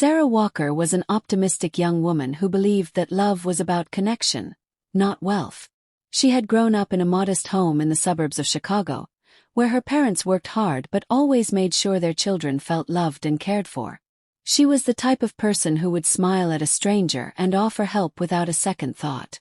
Sarah Walker was an optimistic young woman who believed that love was about connection, not wealth. She had grown up in a modest home in the suburbs of Chicago, where her parents worked hard but always made sure their children felt loved and cared for. She was the type of person who would smile at a stranger and offer help without a second thought.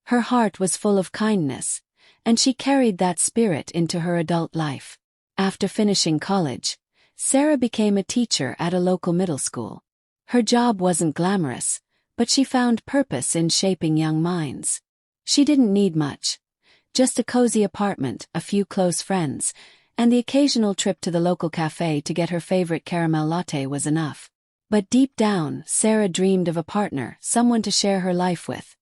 Her heart was full of kindness, and she carried that spirit into her adult life. After finishing college, Sarah became a teacher at a local middle school. Her job wasn't glamorous, but she found purpose in shaping young minds. She didn't need much. Just a cozy apartment, a few close friends, and the occasional trip to the local cafe to get her favorite caramel latte was enough. But deep down, Sarah dreamed of a partner, someone to share her life with,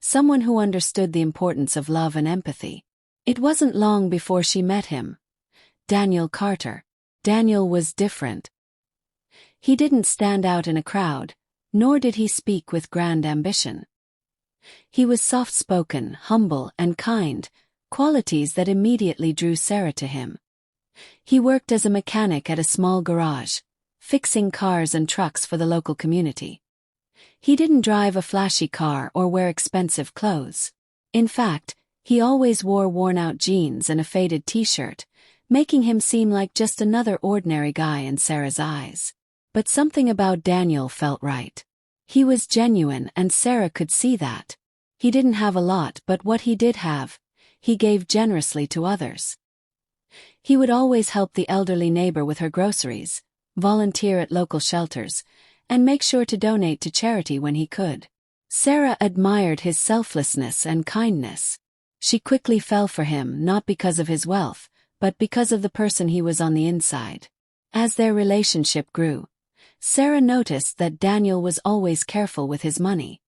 someone who understood the importance of love and empathy. It wasn't long before she met him. Daniel Carter. Daniel was different. He didn't stand out in a crowd, nor did he speak with grand ambition. He was soft-spoken, humble, and kind, qualities that immediately drew Sarah to him. He worked as a mechanic at a small garage, fixing cars and trucks for the local community. He didn't drive a flashy car or wear expensive clothes. In fact, he always wore worn-out jeans and a faded t-shirt, making him seem like just another ordinary guy in Sarah's eyes. But something about Daniel felt right. He was genuine, and Sarah could see that. He didn't have a lot, but what he did have, he gave generously to others. He would always help the elderly neighbor with her groceries, volunteer at local shelters, and make sure to donate to charity when he could. Sarah admired his selflessness and kindness. She quickly fell for him not because of his wealth, but because of the person he was on the inside. As their relationship grew, Sarah noticed that Daniel was always careful with his money.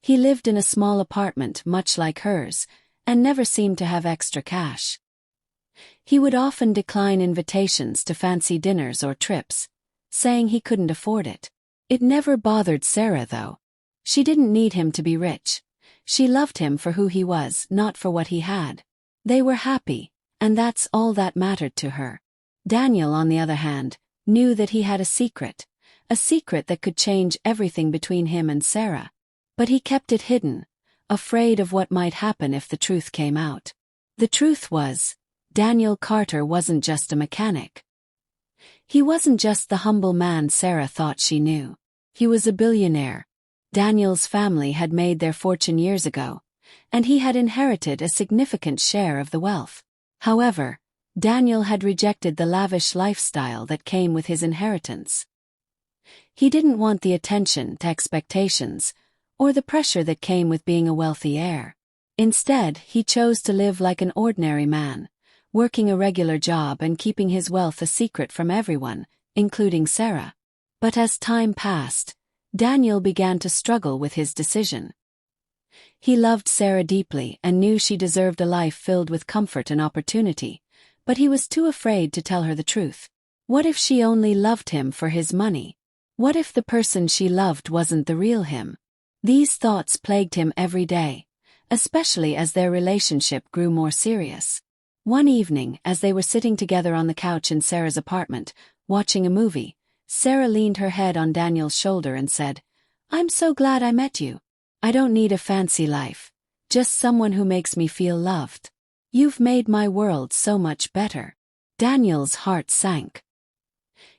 He lived in a small apartment much like hers, and never seemed to have extra cash. He would often decline invitations to fancy dinners or trips, saying he couldn't afford it. It never bothered Sarah, though. She didn't need him to be rich. She loved him for who he was, not for what he had. They were happy, and that's all that mattered to her. Daniel, on the other hand, knew that he had a secret that could change everything between him and Sarah. But he kept it hidden, afraid of what might happen if the truth came out. The truth was, Daniel Carter wasn't just a mechanic. He wasn't just the humble man Sarah thought she knew. He was a billionaire. Daniel's family had made their fortune years ago, and he had inherited a significant share of the wealth. However, Daniel had rejected the lavish lifestyle that came with his inheritance. He didn't want the attention, the expectations, or the pressure that came with being a wealthy heir. Instead, he chose to live like an ordinary man, working a regular job and keeping his wealth a secret from everyone, including Sarah. But as time passed, Daniel began to struggle with his decision. He loved Sarah deeply and knew she deserved a life filled with comfort and opportunity, but he was too afraid to tell her the truth. What if she only loved him for his money? What if the person she loved wasn't the real him? These thoughts plagued him every day, especially as their relationship grew more serious. One evening, as they were sitting together on the couch in Sarah's apartment, watching a movie, Sarah leaned her head on Daniel's shoulder and said, "I'm so glad I met you. I don't need a fancy life, just someone who makes me feel loved. You've made my world so much better." Daniel's heart sank.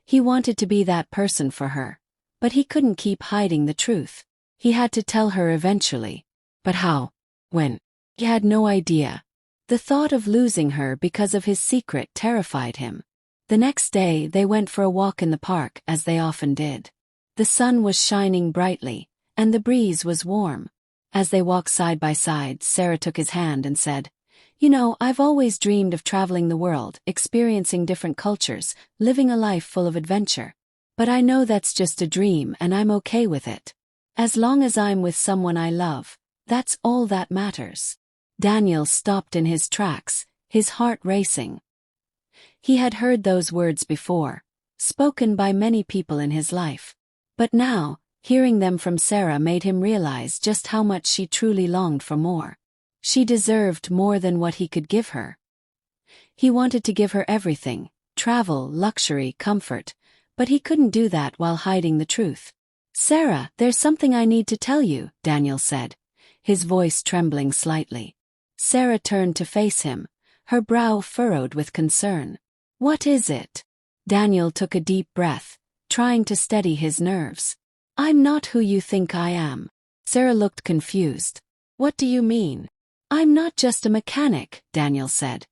He wanted to be that person for her, but he couldn't keep hiding the truth. He had to tell her eventually. But how? When? He had no idea. The thought of losing her because of his secret terrified him. The next day they went for a walk in the park, as they often did. The sun was shining brightly, and the breeze was warm. As they walked side by side, Sarah took his hand and said, "You know, I've always dreamed of traveling the world, experiencing different cultures, living a life full of adventure. But I know that's just a dream and I'm okay with it. As long as I'm with someone I love, that's all that matters." Daniel stopped in his tracks, his heart racing. He had heard those words before, spoken by many people in his life. But now, hearing them from Sarah made him realize just how much she truly longed for more. She deserved more than what he could give her. He wanted to give her everything, travel, luxury, comfort, but he couldn't do that while hiding the truth. "Sarah, there's something I need to tell you," Daniel said, his voice trembling slightly. Sarah turned to face him, her brow furrowed with concern. "What is it?" Daniel took a deep breath, trying to steady his nerves. "I'm not who you think I am." Sarah looked confused. "What do you mean?" "I'm not just a mechanic," Daniel said,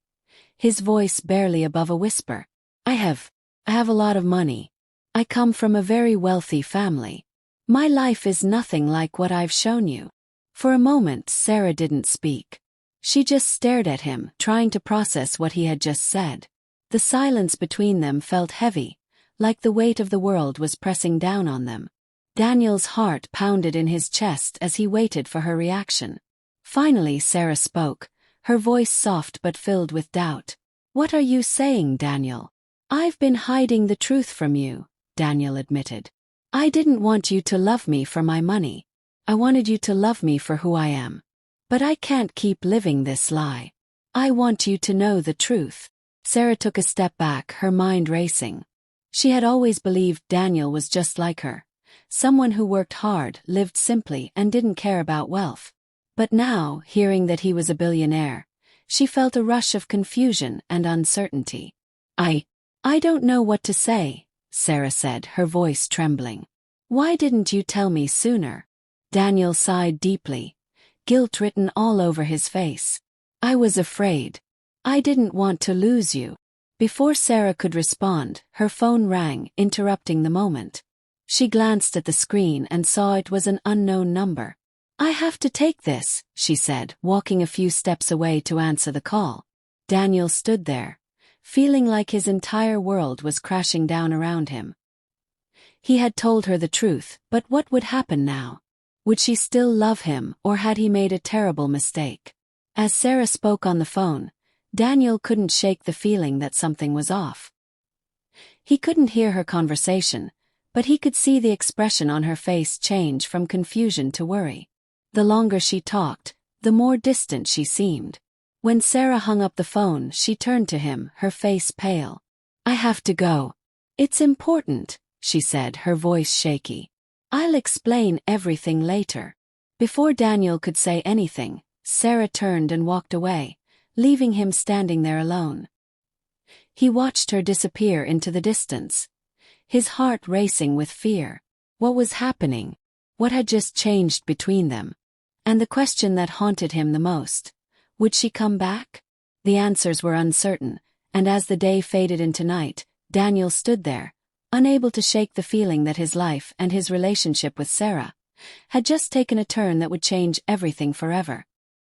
his voice barely above a whisper. I have a lot of money. I come from a very wealthy family. My life is nothing like what I've shown you." For a moment, Sarah didn't speak. She just stared at him, trying to process what he had just said. The silence between them felt heavy, like the weight of the world was pressing down on them. Daniel's heart pounded in his chest as he waited for her reaction. Finally, Sarah spoke, her voice soft but filled with doubt. "What are you saying, Daniel?" "I've been hiding the truth from you," Daniel admitted. "I didn't want you to love me for my money. I wanted you to love me for who I am. But I can't keep living this lie. I want you to know the truth." Sarah took a step back, her mind racing. She had always believed Daniel was just like her, someone who worked hard, lived simply, and didn't care about wealth. But now, hearing that he was a billionaire, she felt a rush of confusion and uncertainty. I don't know what to say," Sarah said, her voice trembling. "Why didn't you tell me sooner?" Daniel sighed deeply, guilt written all over his face. "I was afraid. I didn't want to lose you." Before Sarah could respond, her phone rang, interrupting the moment. She glanced at the screen and saw it was an unknown number. "I have to take this," she said, walking a few steps away to answer the call. Daniel stood there, feeling like his entire world was crashing down around him. He had told her the truth, but what would happen now? Would she still love him, or had he made a terrible mistake? As Sarah spoke on the phone, Daniel couldn't shake the feeling that something was off. He couldn't hear her conversation, but he could see the expression on her face change from confusion to worry. The longer she talked, the more distant she seemed. When Sarah hung up the phone, she turned to him, her face pale. "I have to go. It's important," she said, her voice shaky. "I'll explain everything later." Before Daniel could say anything, Sarah turned and walked away, leaving him standing there alone. He watched her disappear into the distance, his heart racing with fear. What was happening? What had just changed between them? And the question that haunted him the most: would she come back? The answers were uncertain, and as the day faded into night, Daniel stood there, unable to shake the feeling that his life and his relationship with Sarah had just taken a turn that would change everything forever.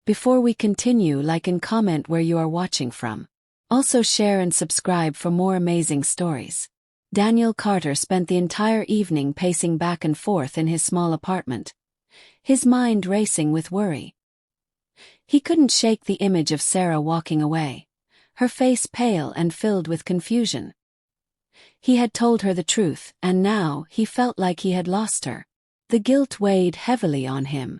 Before we continue, like and comment where you are watching from. Also share and subscribe for more amazing stories. Daniel Carter spent the entire evening pacing back and forth in his small apartment, his mind racing with worry. He couldn't shake the image of Sarah walking away, her face pale and filled with confusion. He had told her the truth, and now he felt like he had lost her. The guilt weighed heavily on him.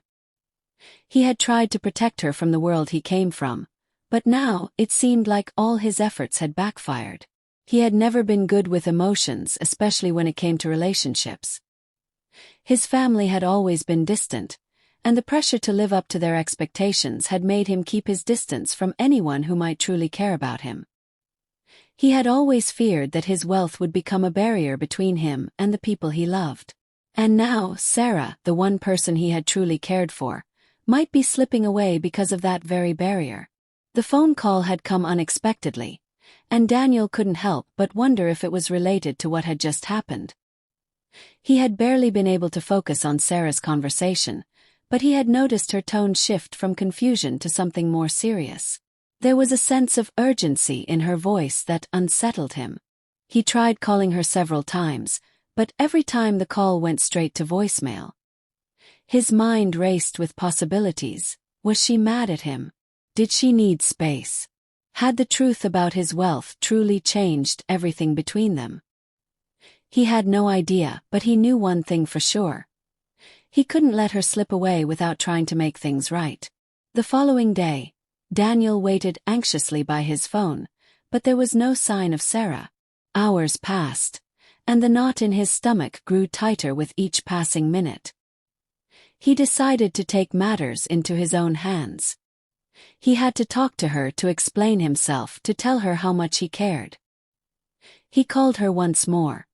He had tried to protect her from the world he came from, but now it seemed like all his efforts had backfired. He had never been good with emotions, especially when it came to relationships. His family had always been distant, and the pressure to live up to their expectations had made him keep his distance from anyone who might truly care about him. He had always feared that his wealth would become a barrier between him and the people he loved. And now, Sarah, the one person he had truly cared for, might be slipping away because of that very barrier. The phone call had come unexpectedly, and Daniel couldn't help but wonder if it was related to what had just happened. He had barely been able to focus on Sarah's conversation, but he had noticed her tone shift from confusion to something more serious. There was a sense of urgency in her voice that unsettled him. He tried calling her several times, but every time the call went straight to voicemail. His mind raced with possibilities. Was she mad at him? Did she need space? Had the truth about his wealth truly changed everything between them? He had no idea, but he knew one thing for sure. He couldn't let her slip away without trying to make things right. The following day, Daniel waited anxiously by his phone, but there was no sign of Sarah. Hours passed, and the knot in his stomach grew tighter with each passing minute. He decided to take matters into his own hands. He had to talk to her, to explain himself, to tell her how much he cared. He called her once more,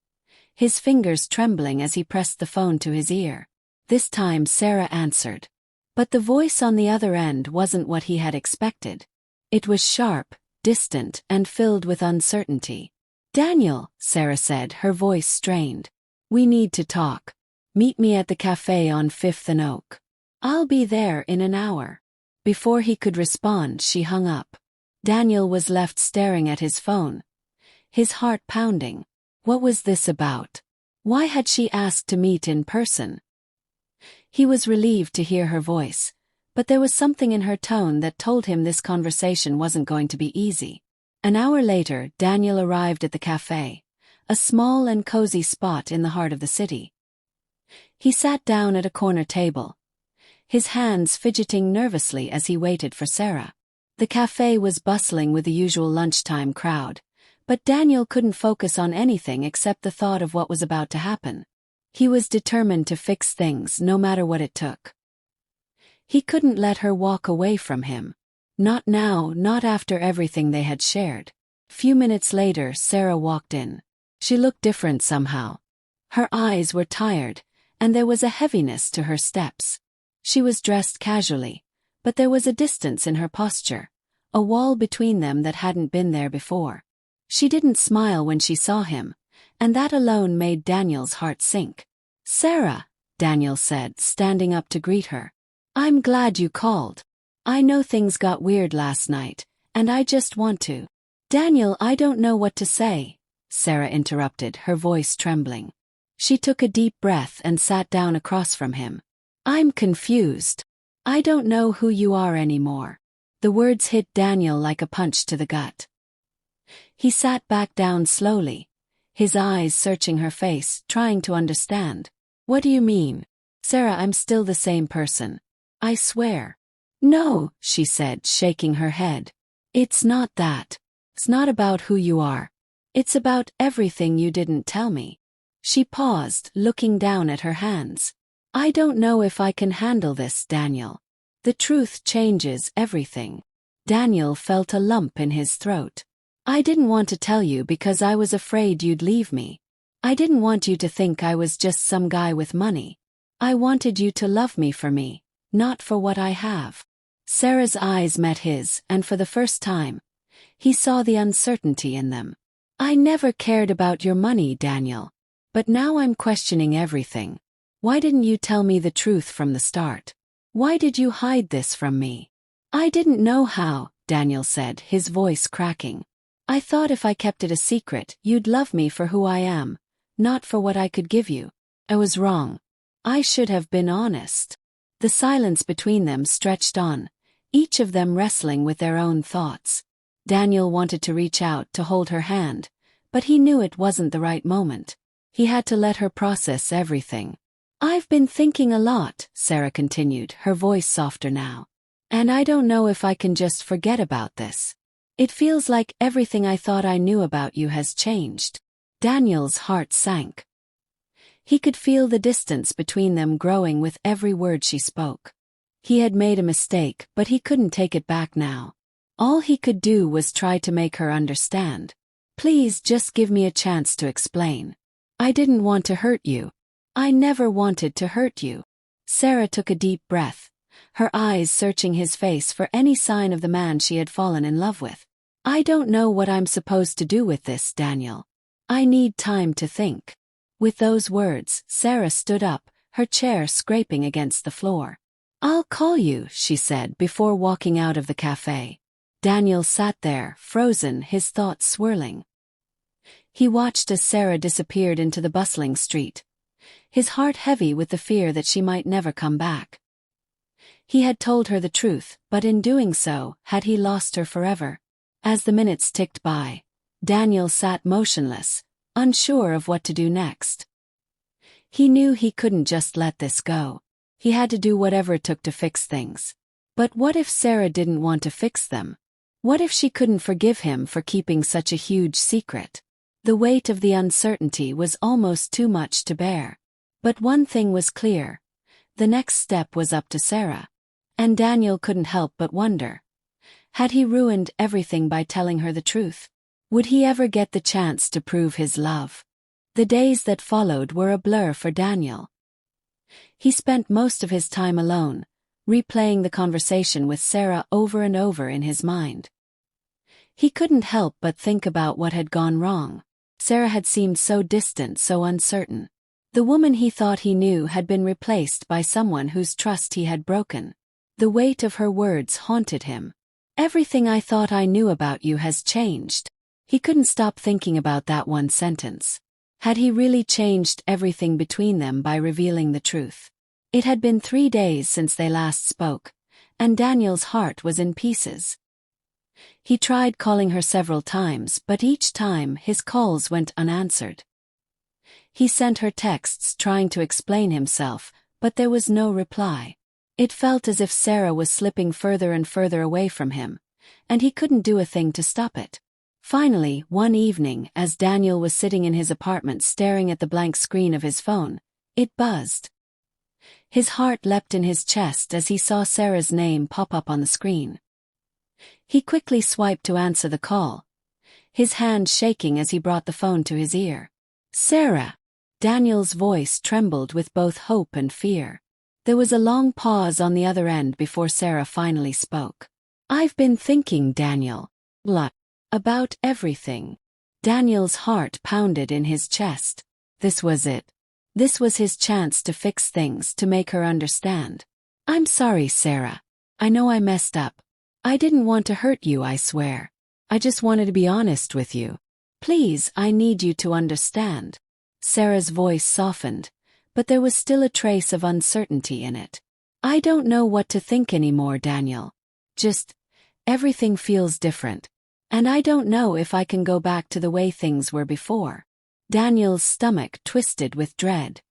his fingers trembling as he pressed the phone to his ear. This time Sarah answered. But the voice on the other end wasn't what he had expected. It was sharp, distant, and filled with uncertainty. "Daniel," Sarah said, her voice strained. "We need to talk. Meet me at the cafe on 5th and Oak. I'll be there in an hour." Before he could respond, she hung up. Daniel was left staring at his phone, his heart pounding. What was this about? Why had she asked to meet in person? He was relieved to hear her voice, but there was something in her tone that told him this conversation wasn't going to be easy. An hour later, Daniel arrived at the cafe, a small and cozy spot in the heart of the city. He sat down at a corner table, his hands fidgeting nervously as he waited for Sarah. The cafe was bustling with the usual lunchtime crowd, but Daniel couldn't focus on anything except the thought of what was about to happen. He was determined to fix things no matter what it took. He couldn't let her walk away from him. Not now, not after everything they had shared. Few minutes later, Sarah walked in. She looked different somehow. Her eyes were tired, and there was a heaviness to her steps. She was dressed casually, but there was a distance in her posture, a wall between them that hadn't been there before. She didn't smile when she saw him, and that alone made Daniel's heart sink. "Sarah," Daniel said, standing up to greet her. "I'm glad you called. I know things got weird last night, and I just want to—" "Daniel, I don't know what to say," Sarah interrupted, her voice trembling. She took a deep breath and sat down across from him. "I'm confused. I don't know who you are anymore." The words hit Daniel like a punch to the gut. He sat back down slowly, his eyes searching her face, trying to understand. "What do you mean?" "Sarah, I'm still the same person. I swear." "No," she said, shaking her head. "It's not that. It's not about who you are. It's about everything you didn't tell me." She paused, looking down at her hands. "I don't know if I can handle this, Daniel. The truth changes everything." Daniel felt a lump in his throat. "I didn't want to tell you because I was afraid you'd leave me. I didn't want you to think I was just some guy with money. I wanted you to love me for me, not for what I have." Sarah's eyes met his, and for the first time, he saw the uncertainty in them. "I never cared about your money, Daniel. But now I'm questioning everything. Why didn't you tell me the truth from the start? Why did you hide this from me?" "I didn't know how," Daniel said, his voice cracking. "I thought if I kept it a secret, you'd love me for who I am, not for what I could give you. I was wrong. I should have been honest." The silence between them stretched on, each of them wrestling with their own thoughts. Daniel wanted to reach out to hold her hand, but he knew it wasn't the right moment. He had to let her process everything. "I've been thinking a lot," Sarah continued, her voice softer now. "And I don't know if I can just forget about this. It feels like everything I thought I knew about you has changed." Daniel's heart sank. He could feel the distance between them growing with every word she spoke. He had made a mistake, but he couldn't take it back now. All he could do was try to make her understand. "Please just give me a chance to explain. I didn't want to hurt you. I never wanted to hurt you." Sarah took a deep breath, her eyes searching his face for any sign of the man she had fallen in love with. "I don't know what I'm supposed to do with this, Daniel. I need time to think." With those words, Sarah stood up, her chair scraping against the floor. "I'll call you," she said before walking out of the cafe. Daniel sat there, frozen, his thoughts swirling. He watched as Sarah disappeared into the bustling street, his heart heavy with the fear that she might never come back. He had told her the truth, but in doing so, had he lost her forever? As the minutes ticked by, Daniel sat motionless, unsure of what to do next. He knew he couldn't just let this go. He had to do whatever it took to fix things. But what if Sarah didn't want to fix them? What if she couldn't forgive him for keeping such a huge secret? The weight of the uncertainty was almost too much to bear. But one thing was clear. The next step was up to Sarah. And Daniel couldn't help but wonder. Had he ruined everything by telling her the truth? Would he ever get the chance to prove his love? The days that followed were a blur for Daniel. He spent most of his time alone, replaying the conversation with Sarah over and over in his mind. He couldn't help but think about what had gone wrong. Sarah had seemed so distant, so uncertain. The woman he thought he knew had been replaced by someone whose trust he had broken. The weight of her words haunted him. "Everything I thought I knew about you has changed." He couldn't stop thinking about that one sentence. Had he really changed everything between them by revealing the truth? It had been 3 days since they last spoke, and Daniel's heart was in pieces. He tried calling her several times, but each time his calls went unanswered. He sent her texts trying to explain himself, but there was no reply. It felt as if Sarah was slipping further and further away from him, and he couldn't do a thing to stop it. Finally, one evening, as Daniel was sitting in his apartment staring at the blank screen of his phone, it buzzed. His heart leapt in his chest as he saw Sarah's name pop up on the screen. He quickly swiped to answer the call, his hand shaking as he brought the phone to his ear. "Sarah!" Daniel's voice trembled with both hope and fear. There was a long pause on the other end before Sarah finally spoke. "I've been thinking, Daniel. About everything." Daniel's heart pounded in his chest. This was it. This was his chance to fix things, to make her understand. "I'm sorry, Sarah. I know I messed up. I didn't want to hurt you, I swear. I just wanted to be honest with you. Please, I need you to understand." Sarah's voice softened, but there was still a trace of uncertainty in it. "I don't know what to think anymore, Daniel. Everything feels different. And I don't know if I can go back to the way things were before." Daniel's stomach twisted with dread.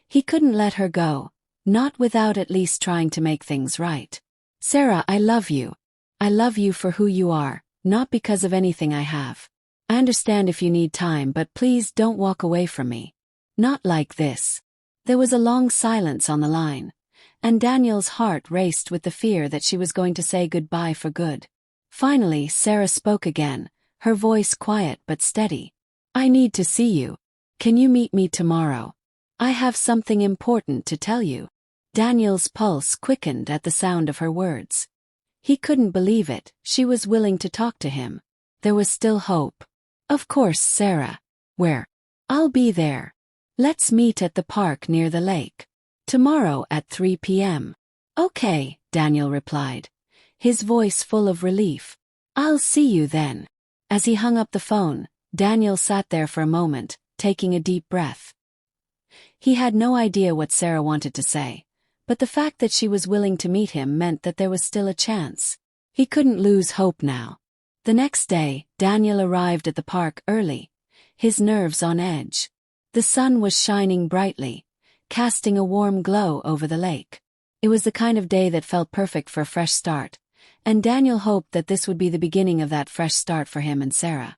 He couldn't let her go, not without at least trying to make things right. "Sarah, I love you. I love you for who you are, not because of anything I have. I understand if you need time, but please don't walk away from me. Not like this." There was a long silence on the line, and Daniel's heart raced with the fear that she was going to say goodbye for good. Finally, Sarah spoke again, her voice quiet but steady. "I need to see you. Can you meet me tomorrow? I have something important to tell you." Daniel's pulse quickened at the sound of her words. He couldn't believe it. She was willing to talk to him. There was still hope. "Of course, Sarah. Where?" "I'll be there. Let's meet at the park near the lake. Tomorrow at 3 p.m. "Okay," Daniel replied, his voice full of relief. "I'll see you then." As he hung up the phone, Daniel sat there for a moment, taking a deep breath. He had no idea what Sarah wanted to say, but the fact that she was willing to meet him meant that there was still a chance. He couldn't lose hope now. The next day, Daniel arrived at the park early, his nerves on edge. The sun was shining brightly, casting a warm glow over the lake. It was the kind of day that felt perfect for a fresh start, and Daniel hoped that this would be the beginning of that fresh start for him and Sarah.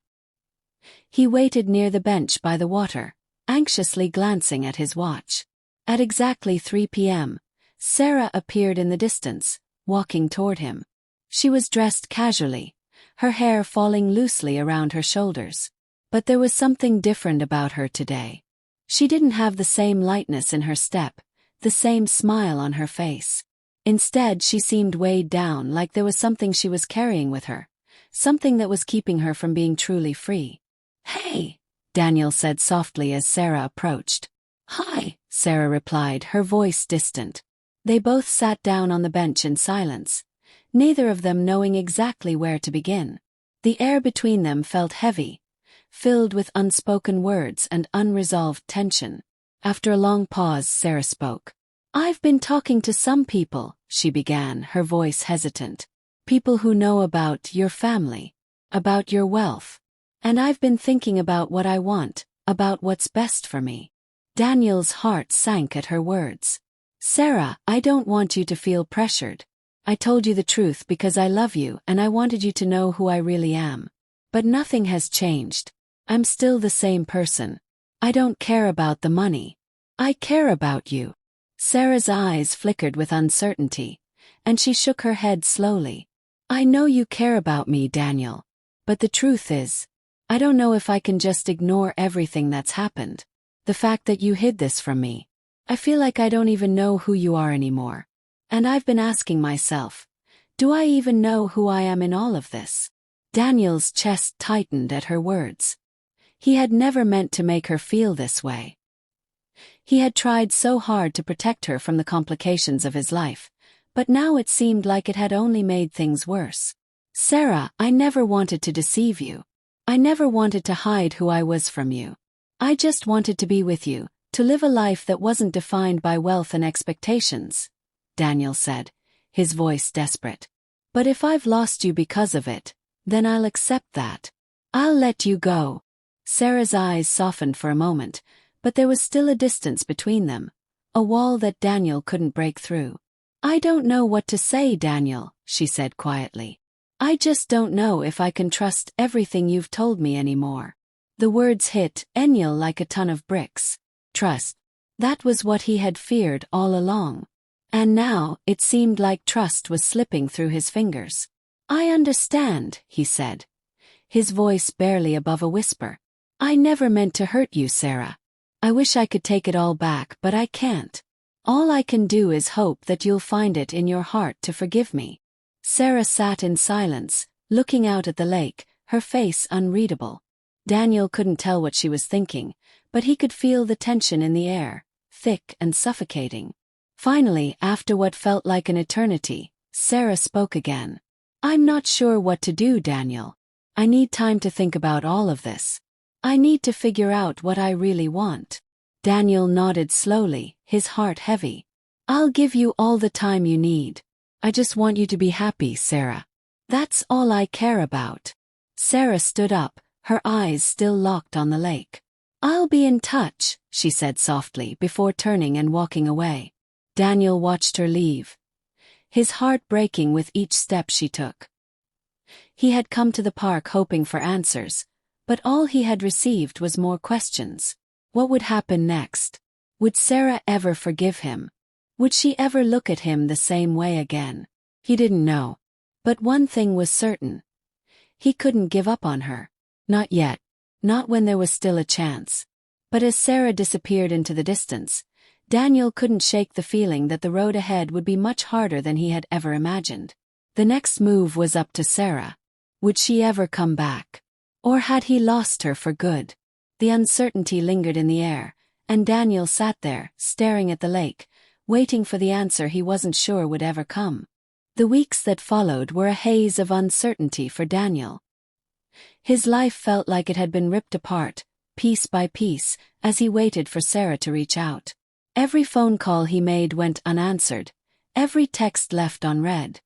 He waited near the bench by the water, anxiously glancing at his watch. At exactly 3 p.m., Sarah appeared in the distance, walking toward him. She was dressed casually, her hair falling loosely around her shoulders. But there was something different about her today. She didn't have the same lightness in her step, the same smile on her face. Instead, she seemed weighed down, like there was something she was carrying with her, something that was keeping her from being truly free. "Hey," Daniel said softly as Sarah approached. "Hi," Sarah replied, her voice distant. They both sat down on the bench in silence, neither of them knowing exactly where to begin. The air between them felt heavy, filled with unspoken words and unresolved tension. After a long pause, Sarah spoke. "I've been talking to some people," she began, her voice hesitant. "People who know about your family, about your wealth. And I've been thinking about what I want, about what's best for me." Daniel's heart sank at her words. "Sarah, I don't want you to feel pressured. I told you the truth because I love you and I wanted you to know who I really am. But nothing has changed. I'm still the same person. I don't care about the money. I care about you. Sarah's eyes flickered with uncertainty, and she shook her head slowly. I know you care about me, Daniel. But the truth is, I don't know if I can just ignore everything that's happened. The fact that you hid this from me. I feel like I don't even know who you are anymore. And I've been asking myself, do I even know who I am in all of this? Daniel's chest tightened at her words. He had never meant to make her feel this way. He had tried so hard to protect her from the complications of his life, but now it seemed like it had only made things worse. Sarah, I never wanted to deceive you. I never wanted to hide who I was from you. I just wanted to be with you, to live a life that wasn't defined by wealth and expectations, Daniel said, his voice desperate. But if I've lost you because of it, then I'll accept that. I'll let you go. Sarah's eyes softened for a moment, but there was still a distance between them, a wall that Daniel couldn't break through. I don't know what to say, Daniel, she said quietly. I just don't know if I can trust everything you've told me anymore. The words hit Daniel like a ton of bricks. Trust. That was what he had feared all along. And now, it seemed like trust was slipping through his fingers. I understand, he said, his voice barely above a whisper. I never meant to hurt you, Sarah. I wish I could take it all back, but I can't. All I can do is hope that you'll find it in your heart to forgive me. Sarah sat in silence, looking out at the lake, her face unreadable. Daniel couldn't tell what she was thinking, but he could feel the tension in the air, thick and suffocating. Finally, after what felt like an eternity, Sarah spoke again. I'm not sure what to do, Daniel. I need time to think about all of this. I need to figure out what I really want. Daniel nodded slowly, his heart heavy. I'll give you all the time you need. I just want you to be happy, Sarah. That's all I care about. Sarah stood up, her eyes still locked on the lake. I'll be in touch, she said softly before turning and walking away. Daniel watched her leave, his heart breaking with each step she took. He had come to the park hoping for answers, but all he had received was more questions. What would happen next? Would Sarah ever forgive him? Would she ever look at him the same way again? He didn't know. But one thing was certain. He couldn't give up on her. Not yet. Not when there was still a chance. But as Sarah disappeared into the distance, Daniel couldn't shake the feeling that the road ahead would be much harder than he had ever imagined. The next move was up to Sarah. Would she ever come back? Or had he lost her for good? The uncertainty lingered in the air, and Daniel sat there, staring at the lake, waiting for the answer he wasn't sure would ever come. The weeks that followed were a haze of uncertainty for Daniel. His life felt like it had been ripped apart, piece by piece, as he waited for Sarah to reach out. Every phone call he made went unanswered, every text left unread.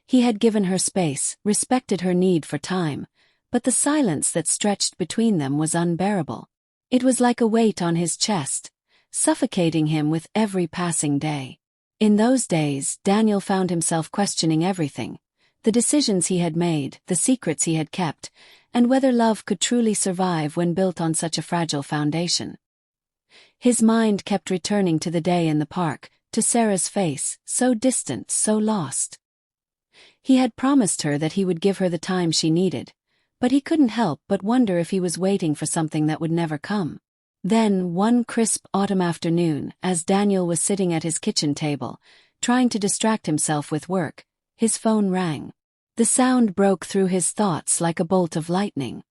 He had given her space, respected her need for time, but the silence that stretched between them was unbearable. It was like a weight on his chest, suffocating him with every passing day. In those days, Daniel found himself questioning everything, the decisions he had made, the secrets he had kept, and whether love could truly survive when built on such a fragile foundation. His mind kept returning to the day in the park, to Sarah's face, so distant, so lost. He had promised her that he would give her the time she needed, but he couldn't help but wonder if he was waiting for something that would never come. Then, one crisp autumn afternoon, as Daniel was sitting at his kitchen table, trying to distract himself with work, his phone rang. The sound broke through his thoughts like a bolt of lightning.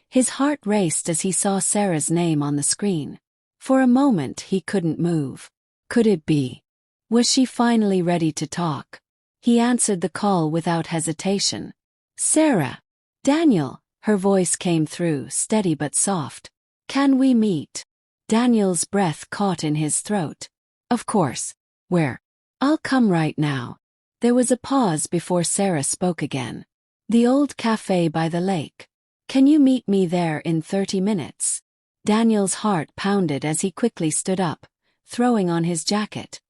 His heart raced as he saw Sarah's name on the screen. For a moment he couldn't move. Could it be? Was she finally ready to talk? He answered the call without hesitation. Sarah. Daniel, her voice came through, steady but soft. Can we meet? Daniel's breath caught in his throat. Of course. Where? I'll come right now. There was a pause before Sarah spoke again. The old cafe by the lake. Can you meet me there in 30 minutes? Daniel's heart pounded as he quickly stood up, throwing on his jacket.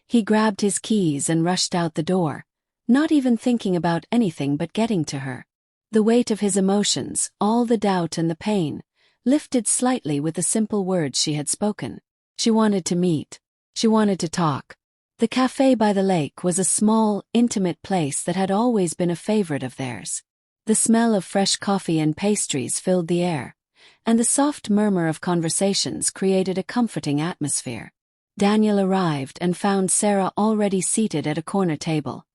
He grabbed his keys and rushed out the door, not even thinking about anything but getting to her. The weight of his emotions, all the doubt and the pain, lifted slightly with the simple words she had spoken. She wanted to meet. She wanted to talk. The cafe by the lake was a small, intimate place that had always been a favorite of theirs. The smell of fresh coffee and pastries filled the air, and the soft murmur of conversations created a comforting atmosphere. Daniel arrived and found Sarah already seated at a corner table,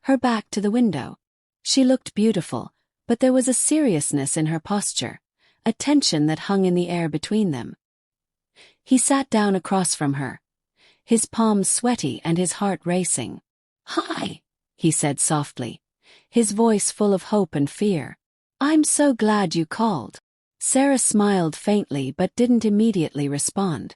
her back to the window. She looked beautiful, but there was a seriousness in her posture, a tension that hung in the air between them. He sat down across from her, his palms sweaty and his heart racing. "Hi," he said softly, his voice full of hope and fear. "I'm so glad you called." Sarah smiled faintly but didn't immediately respond.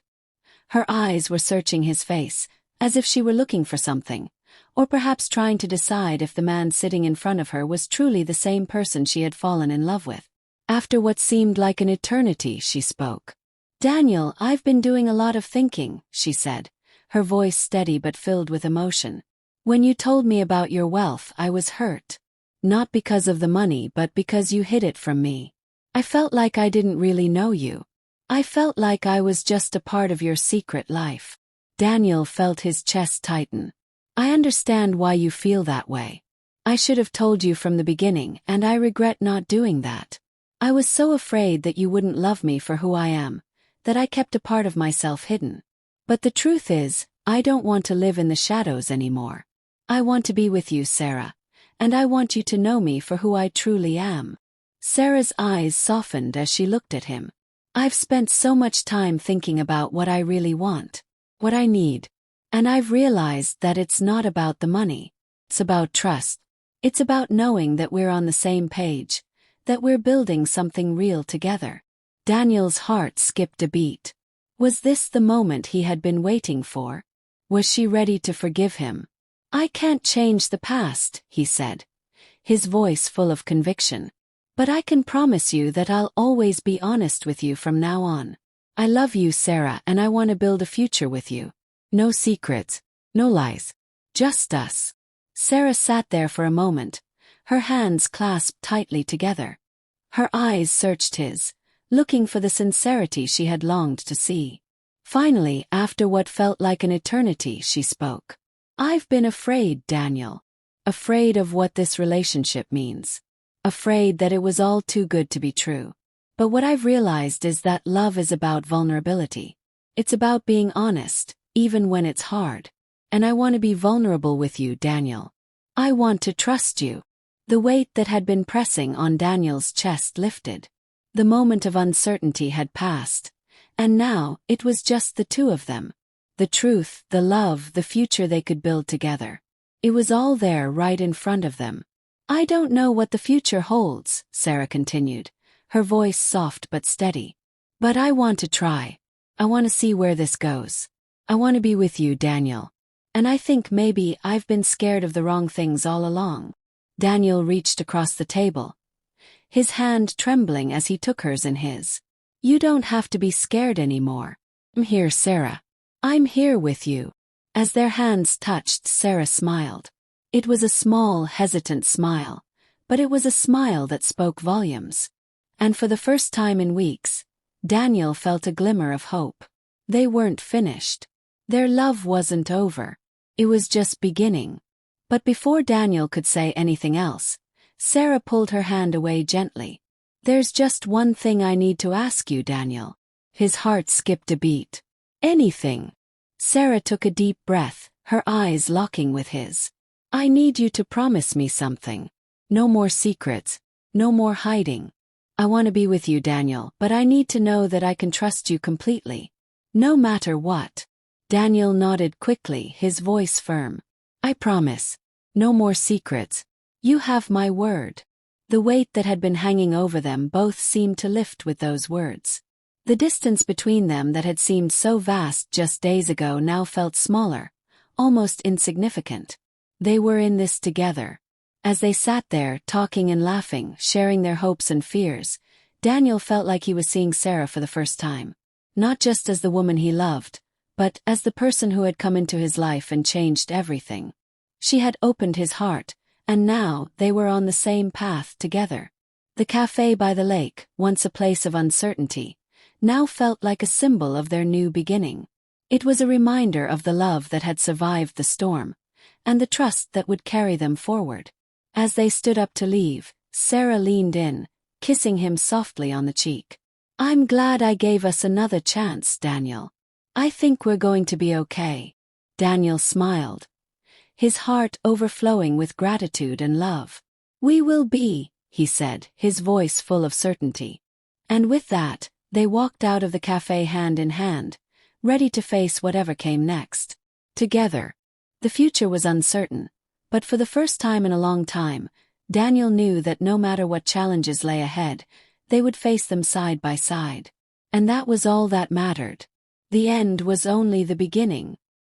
Her eyes were searching his face, as if she were looking for something, or perhaps trying to decide if the man sitting in front of her was truly the same person she had fallen in love with. After what seemed like an eternity, she spoke. "Daniel, I've been doing a lot of thinking," she said, her voice steady but filled with emotion. "When you told me about your wealth, I was hurt. Not because of the money but because you hid it from me. I felt like I didn't really know you. I felt like I was just a part of your secret life." Daniel felt his chest tighten. "I understand why you feel that way. I should have told you from the beginning, and I regret not doing that. I was so afraid that you wouldn't love me for who I am, that I kept a part of myself hidden. But the truth is, I don't want to live in the shadows anymore. I want to be with you, Sarah, and I want you to know me for who I truly am." Sarah's eyes softened as she looked at him. "I've spent so much time thinking about what I really want, what I need, and I've realized that it's not about the money. It's about trust. It's about knowing that we're on the same page, that we're building something real together." Daniel's heart skipped a beat. Was this the moment he had been waiting for? Was she ready to forgive him? "I can't change the past," he said, his voice full of conviction. "But I can promise you that I'll always be honest with you from now on. I love you, Sarah, and I want to build a future with you. No secrets, no lies. Just us." Sarah sat there for a moment, her hands clasped tightly together. Her eyes searched his, looking for the sincerity she had longed to see. Finally, after what felt like an eternity, she spoke. "I've been afraid, Daniel. Afraid of what this relationship means. Afraid that it was all too good to be true. But what I've realized is that love is about vulnerability. It's about being honest, even when it's hard. And I want to be vulnerable with you, Daniel. I want to trust you." The weight that had been pressing on Daniel's chest lifted. The moment of uncertainty had passed, and now it was just the two of them. The truth, the love, the future they could build together. It was all there right in front of them. "I don't know what the future holds," Sarah continued, her voice soft but steady. "But I want to try. I want to see where this goes. I want to be with you, Daniel. And I think maybe I've been scared of the wrong things all along." Daniel reached across the table, his hand trembling as he took hers in his. "You don't have to be scared anymore. I'm here, Sarah. I'm here with you." As their hands touched, Sarah smiled. It was a small, hesitant smile, but it was a smile that spoke volumes. And for the first time in weeks, Daniel felt a glimmer of hope. They weren't finished. Their love wasn't over. It was just beginning. But before Daniel could say anything else, Sarah pulled her hand away gently. "There's just one thing I need to ask you, Daniel." His heart skipped a beat. "Anything." Sarah took a deep breath, her eyes locking with his. "I need you to promise me something. No more secrets, no more hiding. I want to be with you, Daniel, but I need to know that I can trust you completely. No matter what." Daniel nodded quickly, his voice firm. "I promise. No more secrets. You have my word." The weight that had been hanging over them both seemed to lift with those words. The distance between them that had seemed so vast just days ago now felt smaller, almost insignificant. They were in this together. As they sat there, talking and laughing, sharing their hopes and fears, Daniel felt like he was seeing Sarah for the first time. Not just as the woman he loved, but as the person who had come into his life and changed everything. She had opened his heart, and now they were on the same path together. The cafe by the lake, once a place of uncertainty, now felt like a symbol of their new beginning. It was a reminder of the love that had survived the storm, and the trust that would carry them forward. As they stood up to leave, Sarah leaned in, kissing him softly on the cheek. "I'm glad I gave us another chance, Daniel. I think we're going to be okay." Daniel smiled, his heart overflowing with gratitude and love. "We will be," he said, his voice full of certainty. And with that, they walked out of the cafe hand in hand, ready to face whatever came next. Together. The future was uncertain, but for the first time in a long time, Daniel knew that no matter what challenges lay ahead, they would face them side by side. And that was all that mattered. The end was only the beginning.